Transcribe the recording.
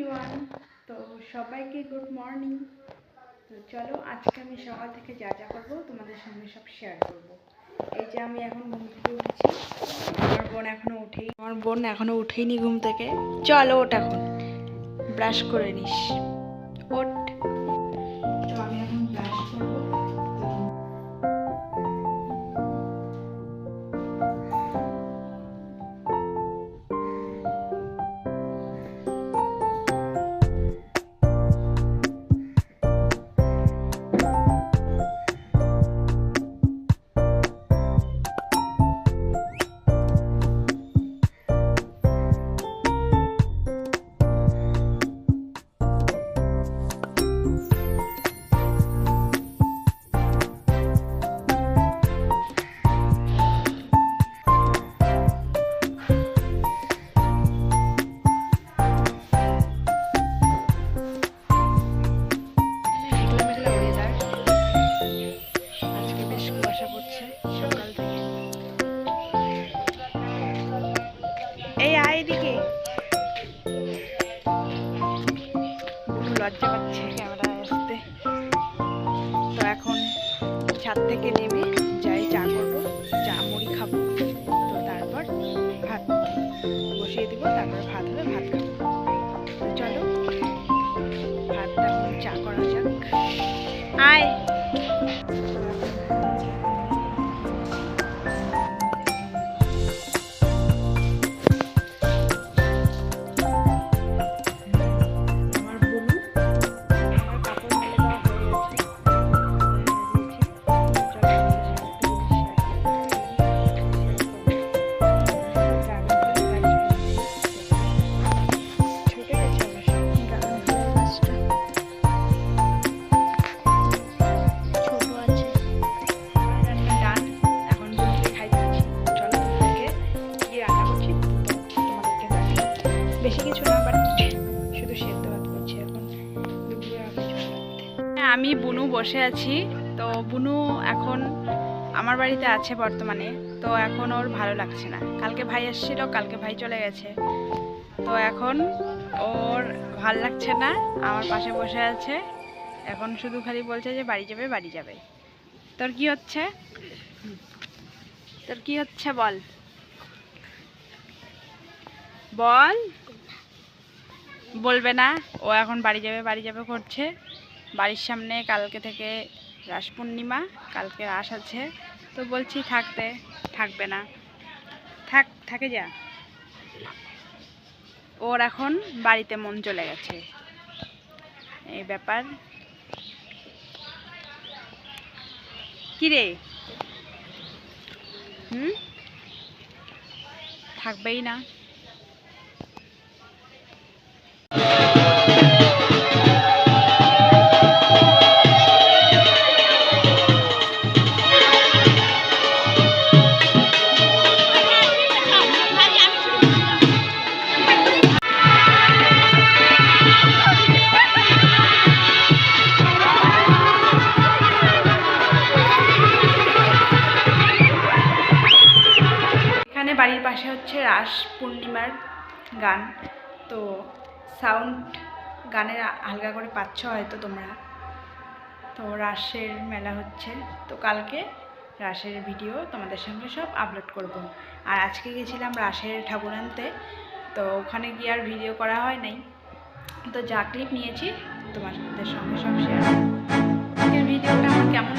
Everyone. তো সবাইকে good morning. তো চলো আজকে আমি সকাল থেকে যা যা করবো তোমাদের সঙ্গে সব শেয়ার করব। এই যে আমি এখন ঘুম থেকে উঠেছি, আমার বোন এখনো উঠেইনি ঘুম থেকে। চলো ওঠ, এখন ব্রাশ করে নিস, ওঠ। তো আমি এখন ব্রাশ করবো। এই আয় এদিকে, লজ্জা পাচ্ছে ক্যামেরায় আসতে। তো এখন ছাদ থেকে নেমে যাই, চা করবো, চা মুড়ি খাবো। তো তারপর ভাত বসিয়ে দিব, তারপর ভাত হবে, ভাত খাবো। তো চলো ভাতটা এখন চা করা যাক। আয় বেশি কিছু না, বাট শুধু সেদ্ধ ভাত করছি এখন। আমি বুনু বসে আছি। তো বুনু এখন আমার বাড়িতে আছে বর্তমানে। তো এখন ওর ভালো লাগছে না। কালকে ভাই এসেছিল, কালকে ভাই চলে গেছে। তো এখন ওর ভাল লাগছে না, আমার পাশে বসে আছে। এখন শুধু খালি বলছে যে বাড়ি যাবে, বাড়ি যাবে। তোর কি হচ্ছে, তোর কি হচ্ছে বল, বল। বলবে না, ও এখন বাড়ি যাবে, বাড়ি যাবে করছে। বাড়ির সামনে কালকে থেকে রাস পূর্ণিমা, কালকে রাস আছে। তো বলছি থাকতে, থাকবে না, থাকে যা। ওর এখন বাড়িতে মন চলে গেছে, এই ব্যাপার। কি রে, থাকবেই না। বাড়ির পাশে হচ্ছে রাস পূর্ণিমার গান। তো সাউন্ড গানের হালকা করে পাচ্ছ হয়তো তোমরা। তো রাসের মেলা হচ্ছে, তো কালকে রাসের ভিডিও তোমাদের সঙ্গে সব আপলোড করব। আর আজকে গেছিলাম রাসের ঠাকুর আনতে, তো ওখানে গিয়ে আর ভিডিও করা হয় নাই। তো যা ক্লিপ নিয়েছি তোমাদের সঙ্গে সব শেয়ার। আজকের ভিডিওটা আমার কেমন